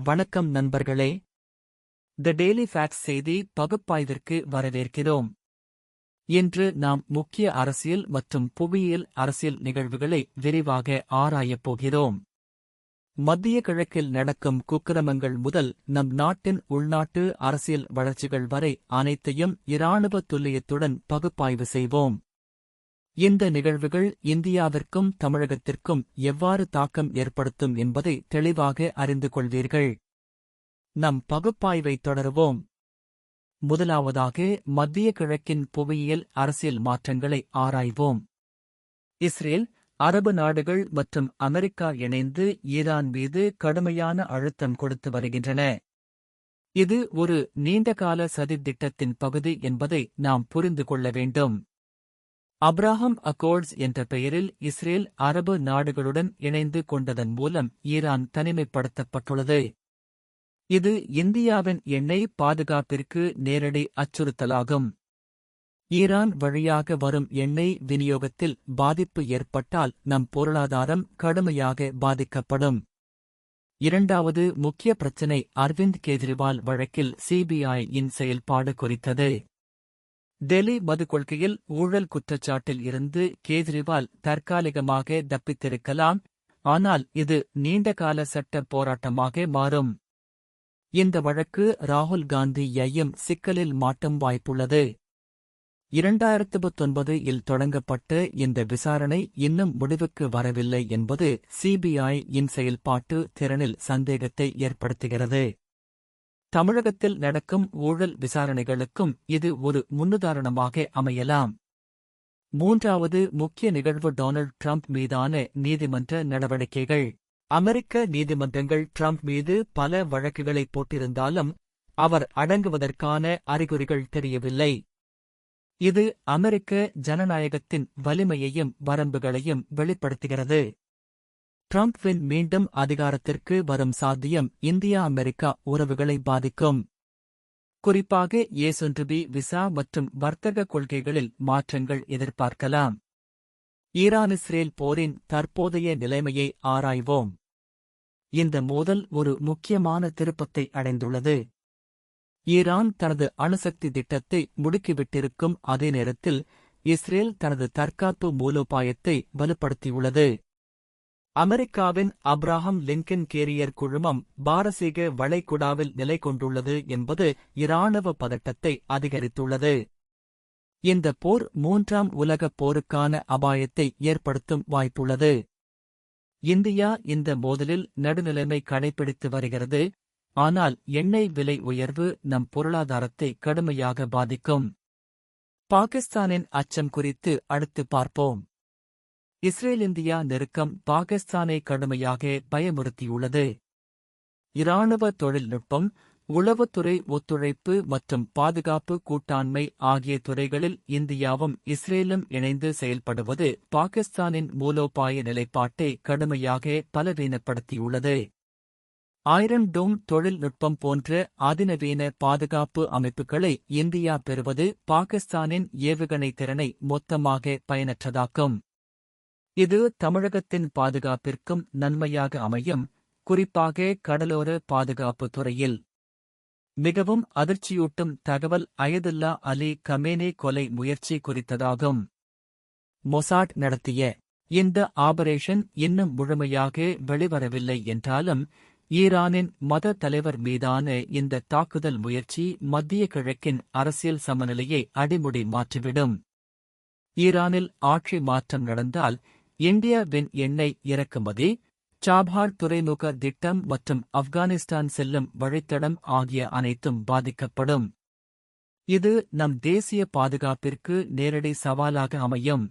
வணக்கம் நண்பர்களே. தி daily facts செய்தி பகுப்பாய்விற்கு வரவேற்கிறோம். இன்று நாம் முக்கிய அரசியல் மற்றும் புவியியல் அரசியல் நிகழ்வுகளை விரிவாக ஆராயப் போகிறோம். மத்திய கிழக்கில் நடக்கும் குக்கிரமங்கள் முதல் நம் நாட்டின் உள்நாட்டு அரசியல் வளர்ச்சிகள் வரை அனைத்தையும் இராணுவ துல்லியத்துடன் பகுப்பாய்வு செய்வோம். இந்த நிகழ்வுகள் இந்தியாவிற்கும் தமிழகத்திற்கும் எவ்வாறு தாக்கம் ஏற்படுத்தும் என்பதை தெளிவாக அறிந்து கொள்வீர்கள். நம் பகுப்பாய்வை தொடருவோம். முதலாவதாக மத்திய கிழக்கின் புவியியல் அரசியல் மாற்றங்களை ஆராய்வோம். இஸ்ரேல், அரபு நாடுகள் மற்றும் அமெரிக்கா இணைந்து ஈரான் மீது கடுமையான அழுத்தம் கொடுத்து வருகின்றன. இது ஒரு நீண்டகால சதித்திட்டத்தின் பகுதி என்பதை நாம் புரிந்து கொள்ள வேண்டும். அப்ராஹம் அக்கோர்ட்ஸ் என்ற பெயரில் இஸ்ரேல் அரபு நாடுகளுடன் இணைந்து கொண்டதன் மூலம் ஈரான் தனிமைப்படுத்தப்பட்டுள்ளது. இது இந்தியாவின் எண்ணெய் பாதுகாப்பிற்கு நேரடி அச்சுறுத்தலாகும். ஈரான் வழியாக வரும் எண்ணெய் விநியோகத்தில் பாதிப்பு ஏற்பட்டால் நம் பொருளாதாரம் கடுமையாக பாதிக்கப்படும். இரண்டாவது முக்கிய பிரச்சினை அரவிந்த் கெஜ்ரிவால் வழக்கில் சிபிஐ-யின் செயல்பாடு குறித்தது. டெல்லி மது கொள்கையில் ஊழல் குற்றச்சாட்டில் இருந்து கெஜ்ரிவால் தற்காலிகமாக தப்பித்திருக்கலாம், ஆனால் இது நீண்டகால சட்ட போராட்டமாக மாறும். இந்த வழக்கு ராகுல் காந்தியையும் சிக்கலில் மாட்டும் வாய்ப்புள்ளது. 2019 தொடங்கப்பட்ட இந்த விசாரணை இன்னும் முடிவுக்கு வரவில்லை என்பது சிபிஐ-யின் செயல்பாட்டு திறனில் சந்தேகத்தை ஏற்படுத்துகிறது. தமிழகத்தில் நடக்கும் ஊழல் விசாரணைகளுக்கும் இது ஒரு முன்னுதாரணமாக அமையலாம். மூன்றாவது முக்கிய நிகழ்வு டொனால்ட் ட்ரம்ப் மீதான நீதிமன்ற நடவடிக்கைகள். அமெரிக்க நீதிமன்றங்கள் ட்ரம்ப் மீது பல வழக்குகளை போட்டிருந்தாலும் அவர் அடங்குவதற்கான அறிகுறிகள் தெரியவில்லை. இது அமெரிக்க ஜனநாயகத்தின் வலிமையையும் வரம்புகளையும் வெளிப்படுத்துகிறது. ட்ரம்ப்பின் மீண்டும் அதிகாரத்திற்கு வரும் சாத்தியம் இந்தியா-அமெரிக்கா உறவுகளை பாதிக்கும். குறிப்பாக ஏ-1பி விசா மற்றும் வர்த்தக கொள்கைகளில் மாற்றங்கள் எதிர்பார்க்கலாம். ஈரான்-இஸ்ரேல் போரின் தற்போதைய நிலைமையை ஆராய்வோம். இந்த மோதல் ஒரு முக்கியமான திருப்பத்தை அடைந்துள்ளது. ஈரான் தனது அணுசக்தி திட்டத்தை முடுக்கிவிட்டிருக்கும் அதே நேரத்தில் இஸ்ரேல் தனது தற்காப்பு மூலோபாயத்தை வலுப்படுத்தியுள்ளது. அமெரிக்காவின் அப்ராஹம் லிங்கன் கேரியர் குழுமம் பாரசீக வளைகுடாவில் நிலை கொண்டுள்ளது என்பது இராணுவ பதட்டத்தை அதிகரித்துள்ளது. இந்த போர் மூன்றாம் உலகப் போருக்கான அபாயத்தை ஏற்படுத்தும் வாய்ப்புள்ளது. இந்தியா இந்த மோதலில் நடுநிலைமை கடைபிடித்து வருகிறது, ஆனால் எண்ணெய் விலை உயர்வு நம் பொருளாதாரத்தை கடுமையாக பாதிக்கும். பாகிஸ்தானின் அச்சம் குறித்து அடுத்து பார்ப்போம். இஸ்ரேல்-இந்தியா நெருக்கம் பாகிஸ்தானை கடுமையாக பயமுறுத்தியுள்ளது. இராணுவ தொழில்நுட்பம், உளவுத்துறை ஒத்துழைப்பு மற்றும் பாதுகாப்பு கூட்டாண்மை ஆகிய துறைகளில் இந்தியாவும் இஸ்ரேலும் இணைந்து செயல்படுவது பாகிஸ்தானின் மூலோபாய நிலைப்பாட்டை கடுமையாக பலவீனப்படுத்தியுள்ளது. ஐரன் டோம் தொழில்நுட்பம் போன்ற அதிநவீன பாதுகாப்பு அமைப்புகளை இந்தியா பெறுவது பாகிஸ்தானின் ஏவுகணை திறனை மொத்தமாக பயனற்றதாக்கும். இது தமிழகத்தின் பாதுகாப்பிற்கும் நன்மையாக அமையும், குறிப்பாக கடலோர பாதுகாப்பு துறையில். மிகவும் அதிர்ச்சியூட்டும் தகவல் அயதுல்லா அலி கமேனி கொலை முயற்சி குறித்ததாகும். மொசாட் நடத்திய இந்த ஆபரேஷன் இன்னும் முழுமையாக வெளிவரவில்லை என்றாலும் ஈரானின் மத தலைவர் மீதான இந்த தாக்குதல் முயற்சி மத்திய கிழக்கின் அரசியல் சமநிலையை அடிமுடி மாற்றிவிடும். ஈரானில் ஆட்சி மாற்றம் நடந்தால் இந்தியாவின் எண்ணெய் இறக்குமதி, சாபார் துறைமுக திட்டம் மற்றும் ஆப்கானிஸ்தான் செல்லும் வழித்தடம் ஆகிய அனைத்தும் பாதிக்கப்படும். இது நம் தேசிய பாதுகாப்பிற்கு நேரடி சவாலாக அமையும்.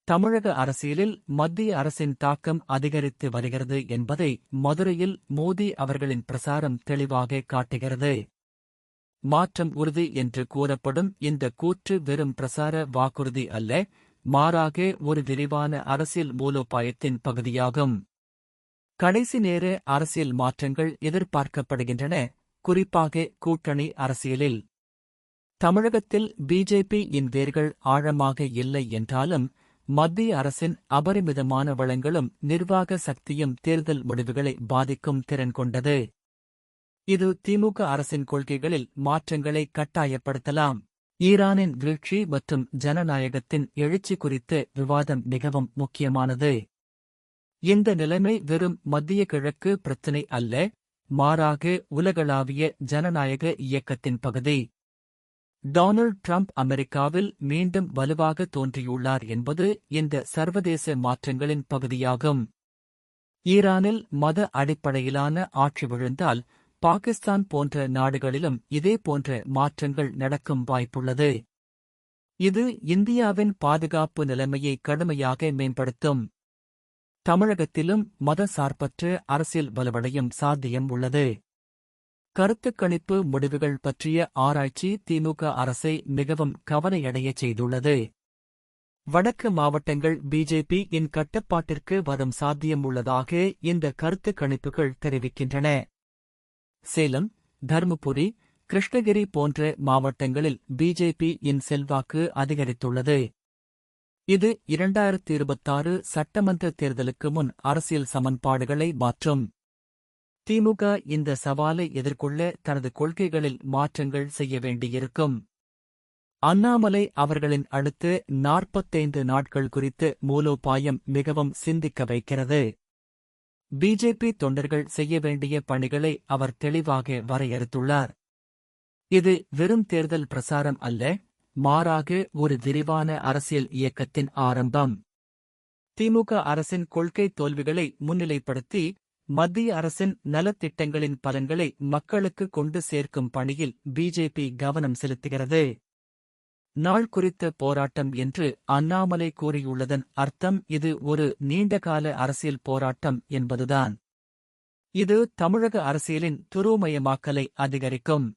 தமிழக அரசியலில் மத்திய அரசின் தாக்கம் அதிகரித்து வருகிறது என்பதை மதுரையில் மோடி அவர்களின் பிரசாரம் தெளிவாக காட்டுகிறது. மாற்றம் உறுதி என்று கூறப்படும் இந்த கூற்று வெறும் பிரசார வாக்குறுதி அல்ல, மாறாக ஒரு விரிவான அரசியல் மூலோபாயத்தின் பகுதியாகும். கடைசி நேர அரசியல் மாற்றங்கள் எதிர்பார்க்கப்படுகின்றன, குறிப்பாக கூட்டணி அரசியலில். தமிழகத்தில் பிஜேபி-யின் வேர்கள் ஆழமாக இல்லை என்றாலும் மத்திய அரசின் அபரிமிதமான வளங்களும் நிர்வாக சக்தியும் தேர்தல் முடிவுகளை பாதிக்கும் திறன் கொண்டது. இது திமுக அரசின் கொள்கைகளில் மாற்றங்களை கட்டாயப்படுத்தலாம். ஈரானின் வீழ்ச்சி மற்றும் ஜனநாயகத்தின் எழுச்சி குறித்த விவாதம் மிகவும் முக்கியமானது. இந்த நிலைமை வெறும் மத்திய கிழக்கு பிரச்சினை அல்ல, மாறாக உலகளாவிய ஜனநாயக இயக்கத்தின் பகுதி. டொனால்ட் ட்ரம்ப் அமெரிக்காவில் மீண்டும் வலுவாக தோன்றியுள்ளார் என்பது இந்த சர்வதேச மாற்றங்களின் பகுதியாகும். ஈரானில் மத அடிப்படையிலான ஆட்சி விழுந்தால் பாகிஸ்தான் போன்ற நாடுகளிலும் இதே போன்ற மாற்றங்கள் நடக்கும் வாய்ப்புள்ளது. இது இந்தியாவின் பாதுகாப்பு நிலைமையை கடுமையாக மேம்படுத்தும். தமிழகத்திலும் மத சார்பற்ற அரசியல் வலுவடையும் சாத்தியம் உள்ளது. கருத்துக் கணிப்பு முடிவுகள் பற்றிய ஆராய்ச்சி திமுக அரசை மிகவும் கவலையடையச் செய்துள்ளது. வடக்கு மாவட்டங்கள் பிஜேபி-யின் கட்டுப்பாட்டிற்கு வரும் சாத்தியம் உள்ளதாக இந்த கருத்துக் கணிப்புகள் தெரிவிக்கின்றன. சேலம், தர்மபுரி, கிருஷ்ணகிரி போன்ற மாவட்டங்களில் பிஜேபி-யின் செல்வாக்கு அதிகரித்துள்ளது. இது 2026 சட்டமன்ற தேர்தலுக்கு முன் அரசியல் சமன்பாடுகளை மாற்றும். திமுக இந்த சவாலை எதிர்கொள்ள தனது கொள்கைகளில் மாற்றங்கள் செய்ய வேண்டியிருக்கும். அண்ணாமலை அவர்களின் அடுத்த 45 நாட்கள் குறித்து மூலோபாயம் மிகவும் சிந்திக்க வைக்கிறது. பிஜேபி தொண்டர்கள் செய்ய வேண்டிய பணிகளை அவர் தெளிவாக வரையறுத்துள்ளார். இது வெறும் தேர்தல் பிரசாரம் அல்ல, மாறாக ஒரு விரிவான அரசியல் இயக்கத்தின் ஆரம்பம். திமுக அரசின் கொள்கை தோல்விகளை முன்னிலைப்படுத்தி மத்திய அரசின் நலத்திட்டங்களின் பலன்களை மக்களுக்கு கொண்டு சேர்க்கும் பணியில் பிஜேபி கவனம் செலுத்துகிறது. நாள் குறித்த போராட்டம் என்று அண்ணாமலை கூறியுள்ளதன் அர்த்தம் இது ஒரு நீண்டகால அரசியல் போராட்டம் என்பதுதான். இது தமிழக அரசியலின் துருவமயமாக்கலை அதிகரிக்கும்.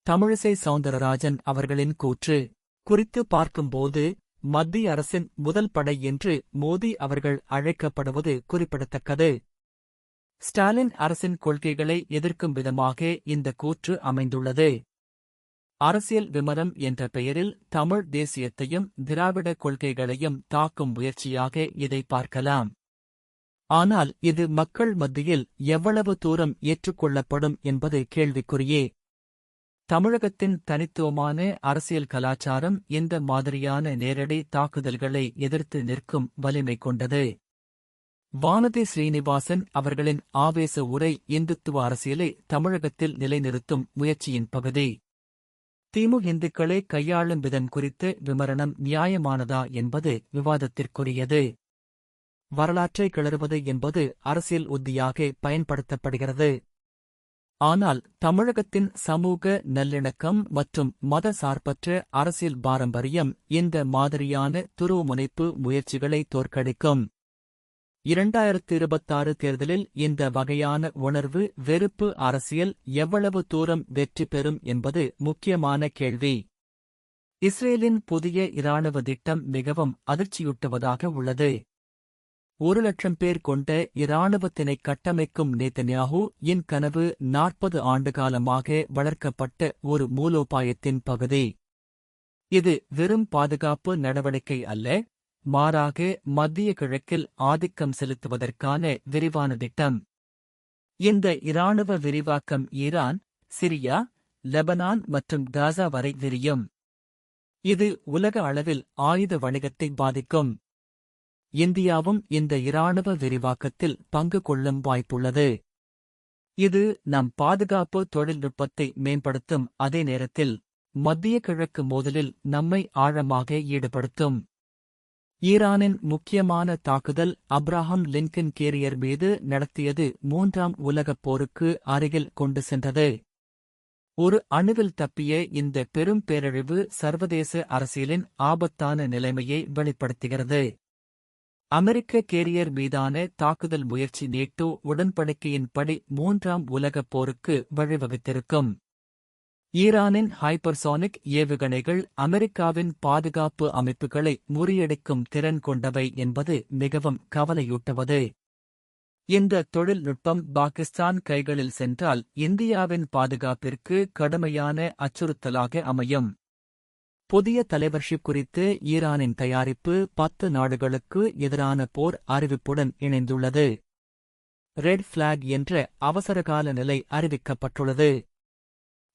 தமிழிசை சவுந்தரராஜன் அவர்களின் கூற்று குறித்து பார்க்கும்போது மத்திய அரசின் முதல் படை என்று மோடி அவர்கள் அழைக்கப்படுவது குறிப்பிடத்தக்கது. ஸ்டாலின் அரசின் கொள்கைகளை எதிர்க்கும் விதமாக இந்த கூற்று அமைந்துள்ளது. அரசியல் விமரம் என்ற பெயரில் தமிழ் தேசியத்தையும் திராவிட கொள்கைகளையும் தாக்கும் முயற்சியாக இதை பார்க்கலாம். ஆனால் இது மக்கள் மத்தியில் எவ்வளவு தூரம் ஏற்றுக்கொள்ளப்படும் என்பது கேள்விக்குறியே. தமிழகத்தின் தனித்துவமான அரசியல் கலாச்சாரம் இந்த மாதிரியான நேரடி தாக்குதல்களை எதிர்த்து நிற்கும் வலிமை கொண்டது. வானதி ஸ்ரீனிவாசன் அவர்களின் ஆவேச உரை இந்துத்துவ அரசியலை தமிழகத்தில் நிலைநிறுத்தும் முயற்சியின் பகுதி. இந்துக்களை கையாளும் விதம் குறித்து விமரணம் நியாயமானதா என்பது விவாதத்திற்குரியது. வரலாற்றை கிளறுவது என்பது அரசியல் உத்தியாக பயன்படுத்தப்படுகிறது. ஆனால் தமிழகத்தின் சமூக நல்லிணக்கம் மற்றும் மத சார்பற்ற அரசியல் பாரம்பரியம் இந்த மாதிரியான துருவமுனைப்பு முயற்சிகளை தோற்கடிக்கும். 2026 தேர்தலில் இந்த வகையான உணர்வு வெறுப்பு அரசியல் எவ்வளவு தூரம் வெற்றி பெறும் என்பது முக்கியமான கேள்வி. இஸ்ரேலின் புதிய இராணுவ திட்டம் மிகவும் அதிர்ச்சியூட்டுவதாக உள்ளது. 1,00,000 பேர் கொண்ட இராணுவத்தினை கட்டமைக்கும் நேதன்யாஹூ இன் கனவு 40 ஆண்டுகாலமாக வளர்க்கப்பட்ட ஒரு மூலோபாயத்தின் பகுதி. இது வெறும் பாதுகாப்பு நடவடிக்கை அல்ல, மாறாக மத்திய கிழக்கில் ஆதிக்கம் செலுத்துவதற்கான விரிவான திட்டம். இந்த இராணுவ விரிவாக்கம் ஈரான், சிரியா, லெபனான் மற்றும் காசா வரை விரியும். இது உலக அளவில் ஆயுத வணிகத்தை பாதிக்கும். இந்தியாவும் இந்த இராணுவ விரிவாக்கத்தில் பங்கு கொள்ளும் வாய்ப்புள்ளது. இது நம் பாதுகாப்பு தொழில்நுட்பத்தை மேம்படுத்தும் அதே நேரத்தில் மத்திய கிழக்கு மோதலில் நம்மை ஆழமாக ஈடுபடுத்தும். ஈரானின் முக்கியமான தாக்குதல் அப்ராஹாம் லிங்கன் கேரியர் மீது நடத்தியது 3ஆம் உலகப் போருக்கு அருகில் கொண்டு சென்றது. ஒரு அணுவில் தப்பிய இந்த பெரும் பேரழிவு சர்வதேச அரசியலின் ஆபத்தான நிலைமையை வெளிப்படுத்துகிறது. அமெரிக்க கேரியர் மீதான தாக்குதல் முயற்சி நேட்டோ உடன்படிக்கையின்படி 3ஆம் உலகப் போருக்கு வழிவகுத்திருக்கும். ஈரானின் ஹைப்பர்சானிக் ஏவுகணைகள் அமெரிக்காவின் பாதுகாப்பு அமைப்புகளை முறியடிக்கும் திறன் கொண்டவை என்பது மிகவும் கவலையூட்டுவது. இந்த தொழில்நுட்பம் பாகிஸ்தான் கைகளில் சென்றால் இந்தியாவின் பாதுகாப்பிற்கு கடுமையான அச்சுறுத்தலாக அமையும். புதிய தலைவர்ஷிப் குறித்து ஈரானின் தயாரிப்பு 10 நாடுகளுக்கு எதிரான போர் அறிவிப்புடன் இணைந்துள்ளது. ரெட் பிளாக் என்ற அவசரகால நிலை அறிவிக்கப்பட்டுள்ளது.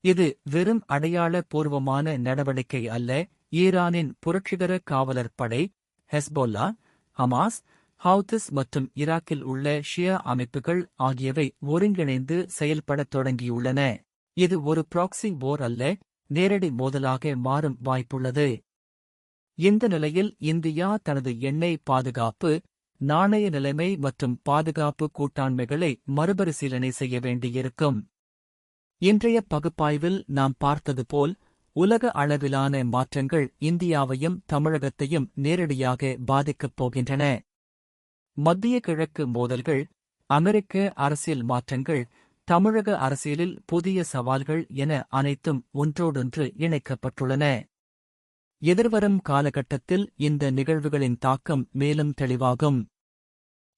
இது வெறும் அடையாள பூர்வமான நடவடிக்கை அல்ல. ஈரானின் புரட்சிகர காவலர் படை, ஹெஸ்போல்லா, ஹமாஸ், ஹவுதிஸ் மற்றும் ஈராக்கில் உள்ள ஷியா அமைப்புகள் ஆகியவை ஒருங்கிணைந்து செயல்படத் தொடங்கியுள்ளன. இது ஒரு ப்ராக்ஸி போர் அல்ல, நேரடி மோதலாக மாறும் வாய்ப்புள்ளது. இந்த நிலையில் இந்தியா தனது எண்ணெய் பாதுகாப்பு, நாணய நிலைமை மற்றும் பாதுகாப்பு கூட்டாண்மைகளை மறுபரிசீலனை செய்ய வேண்டியிருக்கும். இன்றைய பகுப்பாய்வில் நாம் பார்த்தது போல், உலக அளவிலான மாற்றங்கள் இந்தியாவையும் தமிழகத்தையும் நேரடியாக பாதிக்கப் போகின்றன. மத்திய கிழக்கு மோதல்கள், அமெரிக்க அரசியல் மாற்றங்கள், தமிழக அரசியலில் புதிய சவால்கள் என அனைத்தும் ஒன்றோடொன்று இணைக்கப்பட்டுள்ளன. எதிர்வரும் காலகட்டத்தில் இந்த நிகழ்வுகளின் தாக்கம் மேலும் தெளிவாகும்.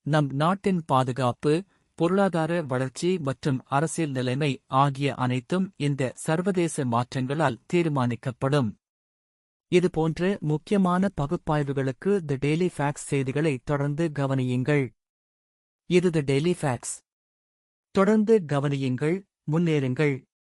நம் நாட்டின் பாதுகாப்பு, பொருளாதார வளர்ச்சி மற்றும் அரசியல் நிலைமை ஆகிய அனைத்தும் இந்த சர்வதேச மாற்றங்களால் தீர்மானிக்கப்படும். இதுபோன்ற முக்கியமான பகுப்பாய்வுகளுக்கு தி டெய்லி ஃபேக்ட்ஸ் செய்திகளை தொடர்ந்து கவனியுங்கள். இது தி டெய்லி ஃபேக்ட்ஸ். தொடர்ந்து கவனியுங்கள், முன்னேறுங்கள்.